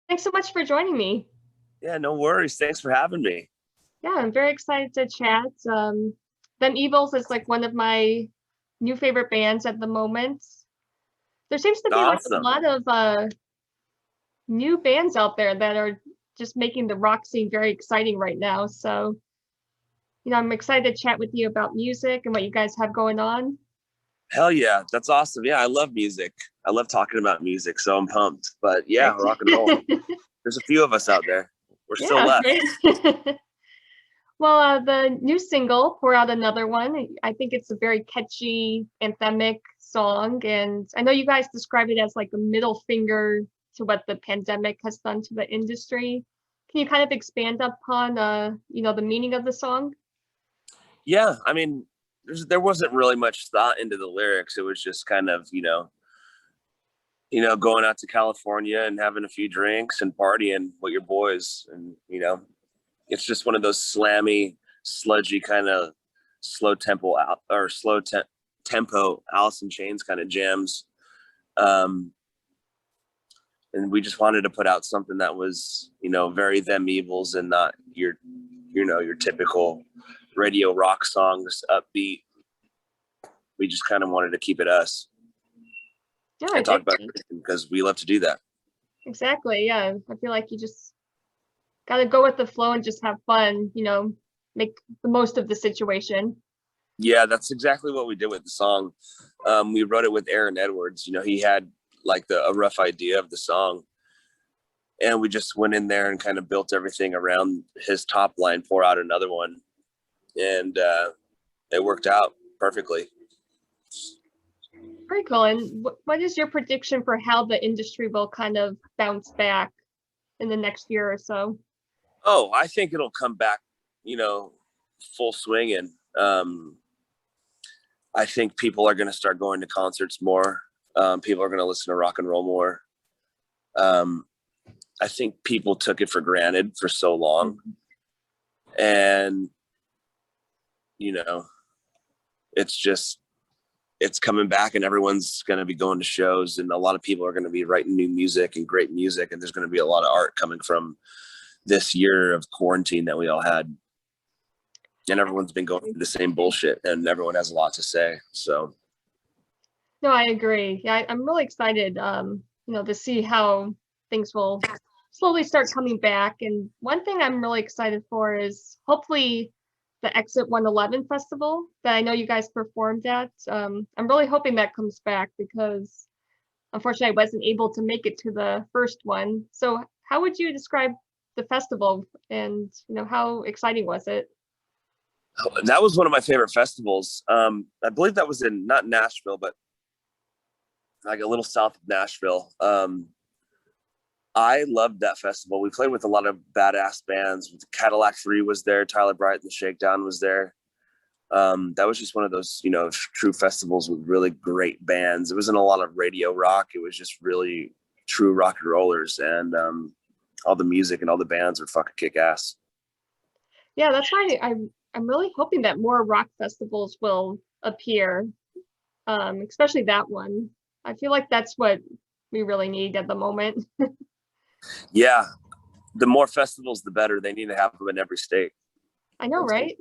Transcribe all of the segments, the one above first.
Thanks so much for joining me. Yeah, no worries. Thanks for having me. Yeah, I'm very excited to chat. Them Evils is like one of my new favorite bands at the moment. There seems to be like a Awesome. lot of new bands out there that are just making the rock scene very exciting right now. So, I'm excited to chat with you about music and what you guys have going on. Hell yeah. That's awesome. Yeah, I love music. I love talking about music, so I'm pumped. But yeah, Great. rock and roll. There's a few of us out there. We're still Yeah, left. great. Well, the new single, Pour Out Another One, I think it's a very catchy, anthemic song. And I know you guys describe it as like a middle finger to what the pandemic has done to the industry. Can you kind of expand upon, the meaning of the song? Yeah, I mean, there wasn't really much thought into the lyrics. It was just kind of, going out to California and having a few drinks and partying with your boys. And, it's just one of those slammy, sludgy kind of slow tempo out or tempo Alice in Chains kind of jams. Um, and we just wanted to put out something that was, very Them Evils and not your typical radio rock songs, upbeat. We just kind of wanted to keep it us Yeah, and talk about it because we love to do that. exactly. Yeah, I feel like you just got to go with the flow and just have fun, make the most of the situation. Yeah, that's exactly what we did with the song. We wrote it with Aaron Edwards. He had like a rough idea of the song, and we just went in there and kind of built everything around his top line, Pour Out Another One, and it worked out perfectly. Very cool. And what is your prediction for how the industry will kind of bounce back in the next year or so? Oh, I think it'll come back, you know, full swinging. I think people are going to start going to concerts more. People are going to listen to rock and roll more. Um, I think people took it for granted for so long. And, you know, it's just, it's coming back and everyone's going to be going to shows and a lot of people are going to be writing new music and great music. And there's going to be a lot of art coming from this year of quarantine that we all had. And everyone's been going through the same bullshit and everyone has a lot to say. So, No, I agree. Yeah, I'm really excited, to see how things will slowly start coming back. And one thing I'm really excited for is hopefully the Exit 111 festival that I know you guys performed at. I'm really hoping that comes back because unfortunately I wasn't able to make it to the first one. So how would you describe the festival and, how exciting was it? that was one of my favorite festivals. I believe that was in not Nashville, but like a little south of Nashville. I loved that festival. We played with a lot of badass bands. Cadillac 3 was there. Tyler Bright and the Shakedown was there. That was just one of those, true festivals with really great bands. It wasn't a lot of radio rock. It was just really true rock and rollers. And all the music and all the bands were fucking kick ass. Yeah, that's why I'm really hoping that more rock festivals will appear, especially that one. I feel like that's what we really need at the moment. Yeah. The more festivals, the better. They need to have them in every state. I know, right?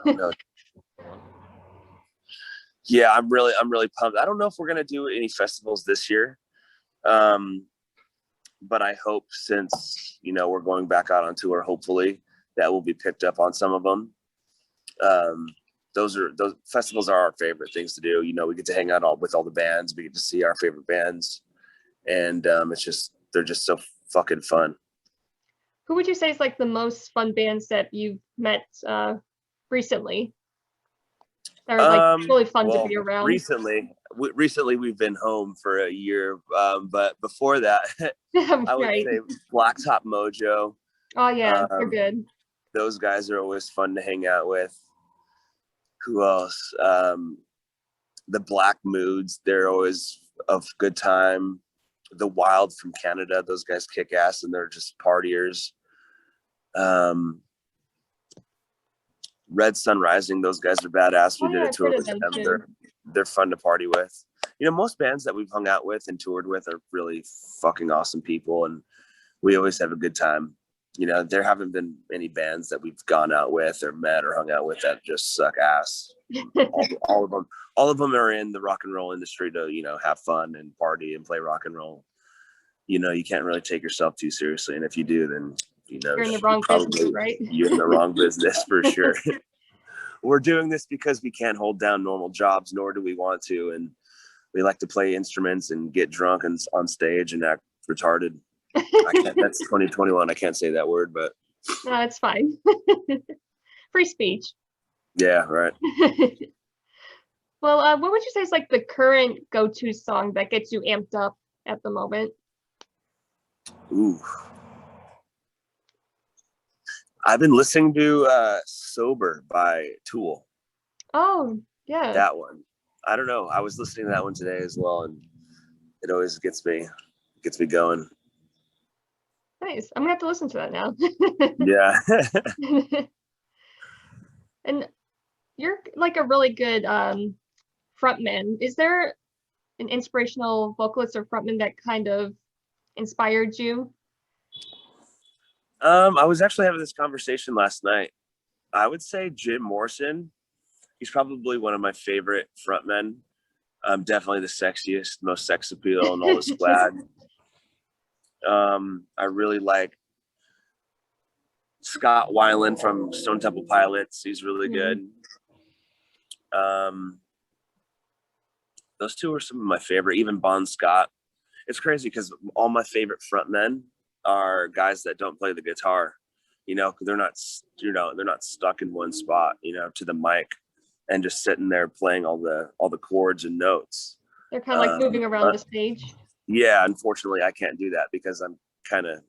No. Yeah, I'm really pumped. I don't know if we're gonna do any festivals this year. Um, but I hope since we're going back out on tour, hopefully that will be picked up on some of them. Um, those festivals are our favorite things to do. We get to hang out with all the bands. We get to see our favorite bands, and they're just so fucking fun. Who would you say is like the most fun bands that you've met recently? That are like really fun to Well, be around. recently we've been home for a year, but before that, I would Right. say Blacktop Mojo. Oh yeah, they're Um, good. those guys are always fun to hang out with. Who else? The Black Moods, they're always a good time. The Wild from Canada, those guys kick ass and they're just partiers. Um, Red Sun Rising, those guys are badass. We Oh did yeah, a I've tour heard of with them them. too. They're fun to party with. Most bands that we've hung out with and toured with are really fucking awesome people, and we always have a good time. There haven't been any bands that we've gone out with or met or hung out with that just suck ass. All of them are in the rock and roll industry to, have fun and party and play rock and roll. You can't really take yourself too seriously. And if you do, then, You're in the wrong business, right? You're in the wrong business for sure. We're doing this because we can't hold down normal jobs, nor do we want to. And we like to play instruments and get drunk and on stage and act retarded. That's 2021. I can't say that word, but no, it's fine. Free speech. Yeah, right. Well, what would you say is like the current go-to song that gets you amped up at the moment? Ooh. I've been listening to Sober by Tool. Oh, yeah. That one. I don't know. I was listening to that one today as well, and it always gets me going. Nice. I'm gonna have to listen to that now. Yeah. And you're like a really good frontman. Is there an inspirational vocalist or frontman that kind of inspired you? I was actually having this conversation last night. I would say Jim Morrison. He's probably one of my favorite frontmen. Definitely the sexiest, most sex appeal and all the swag. I really like Scott Weiland from Stone Temple Pilots. He's really good. Those two are some of my favorite. Even Bon Scott. It's crazy because all my favorite frontmen are guys that don't play the guitar. They're not stuck in one spot. To the mic and just sitting there playing all the chords and notes. They're kind of like moving around the stage. Yeah, unfortunately, I can't do that because I'm kind of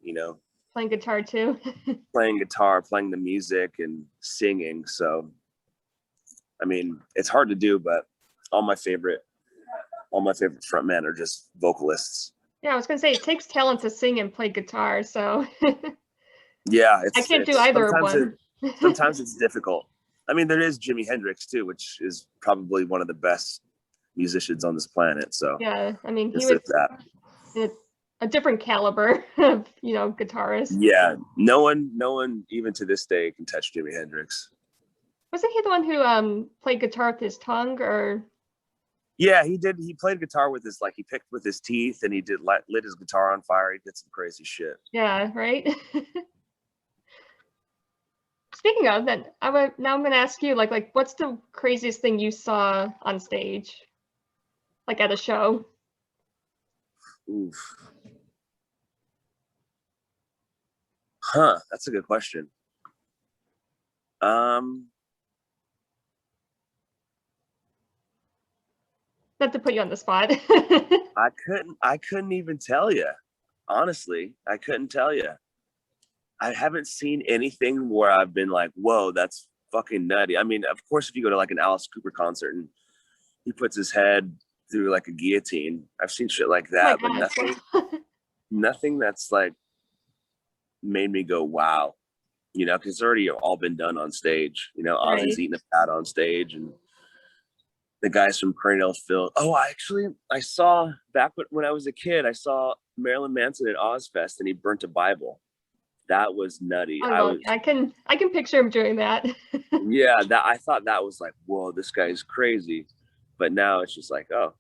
playing guitar too. Playing guitar, playing the music, and singing. So, I mean, it's hard to do, but all my favorite frontmen are just vocalists. Yeah, I was gonna say it takes talent to sing and play guitar, so yeah, I can't do either one. Sometimes it's difficult. I mean, there is Jimi Hendrix too, which is probably one of the best musicians on this planet. So yeah, I mean, he was a different caliber of guitarist. Yeah, no one even to this day can touch Jimi Hendrix. Wasn't he the one who played guitar with his tongue, or? Yeah, he did. He played guitar with his he picked with his teeth, and he lit his guitar on fire. He did some crazy shit. Yeah, right. Speaking of that, I'm going to ask you, like, what's the craziest thing you saw on stage, like at a show? Oof. That's a good question. Not to put you on the spot. I couldn't even tell you. Honestly, I couldn't tell you. I haven't seen anything where I've been like, whoa, that's fucking nutty. I mean, of course, if you go to like an Alice Cooper concert and he puts his head through like a guillotine, I've seen shit like that, but nothing that's like made me go, wow, because it's already all been done on stage. Ozzy's eating a pat on stage, and the guys from Cranial Phil. Oh, I saw back when I was a kid, I saw Marilyn Manson at Ozfest, and he burnt a Bible. That was nutty. I can picture him doing that. Yeah, I thought that was like, whoa, this guy's crazy. But now it's just like, oh,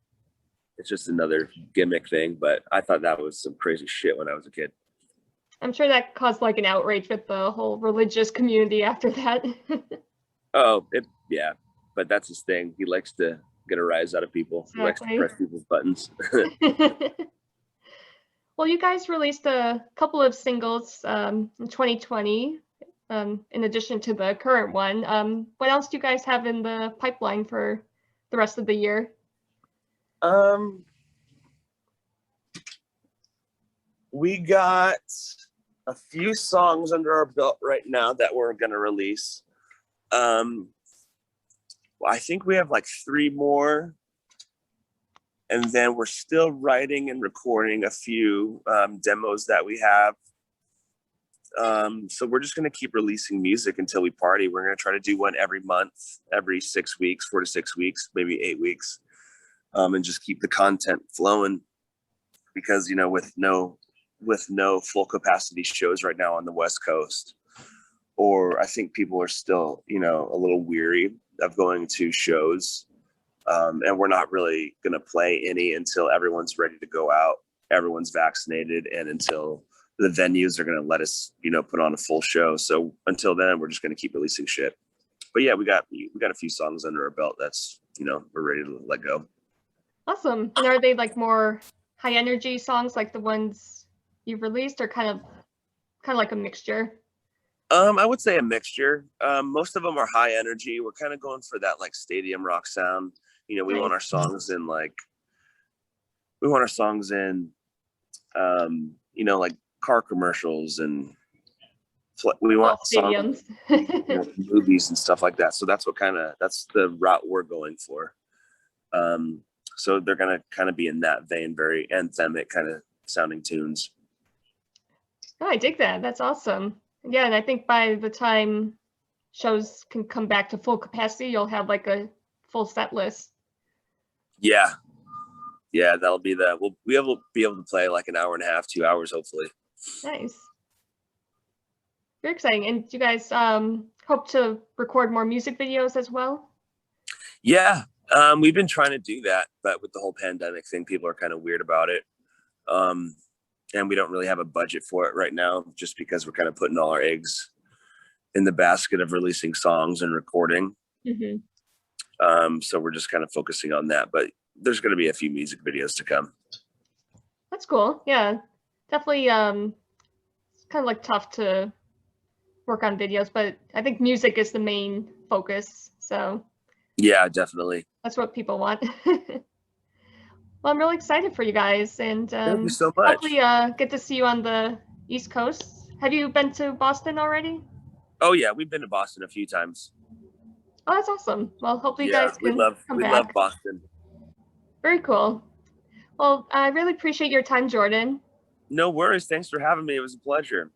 it's just another gimmick thing. But I thought that was some crazy shit when I was a kid. I'm sure that caused like an outrage with the whole religious community after that. Yeah, but that's his thing. He likes to get a rise out of people. Exactly. He likes to press people's buttons. Well, you guys released a couple of singles in 2020, in addition to the current one. What else do you guys have in the pipeline for the rest of the year? We got a few songs under our belt right now that we're going to release. I think we have like 3 more. And then we're still writing and recording a few demos that we have. So we're just going to keep releasing music until we party. We're going to try to do one every month, every 6 weeks, 4 to 6 weeks, maybe 8 weeks, and just keep the content flowing. Because, with no with no full capacity shows right now on the West Coast, or I think people are still, you know, a little weary of going to shows. And we're not really going to play any until everyone's ready to go out, everyone's vaccinated, and until the venues are going to let us, you know, put on a full show. So until then, we're just going to keep releasing shit. But yeah, we got a few songs under our belt that's, you know, we're ready to let go. Awesome. And are they like more high energy songs like the ones you've released, or kind of like a mixture? I would say a mixture. Most of them are high energy. We're kind of going for that like stadium rock sound. You know, we want our songs in you know, like car commercials, and we want stadiums, you know, movies and stuff like that. So that's the route we're going for. So they're gonna kind of be in that vein, very anthemic kind of sounding tunes. Oh, I dig that. That's awesome. Yeah, and I think by the time shows can come back to full capacity, you'll have like a full set list. Yeah, that'll be that. We'll be able to play like an hour and a half, 2 hours, hopefully. Nice. Very exciting. And do you guys hope to record more music videos as well? Yeah, we've been trying to do that, but with the whole pandemic thing, people are kind of weird about it. And we don't really have a budget for it right now, just because we're kind of putting all our eggs in the basket of releasing songs and recording. Mm-hmm. So we're just kind of focusing on that, but there's going to be a few music videos to come. That's cool. Yeah, definitely. It's kind of like tough to work on videos, but I think music is the main focus. So yeah, definitely. That's what people want. Well, I'm really excited for you guys, and thank you so much. hopefully get to see you on the East Coast. Have you been to Boston already? Oh yeah, we've been to Boston a few times. Oh, that's awesome. Well, hopefully you guys can come back. We love Boston. Very cool. Well, I really appreciate your time, Jordan. No worries. Thanks for having me. It was a pleasure.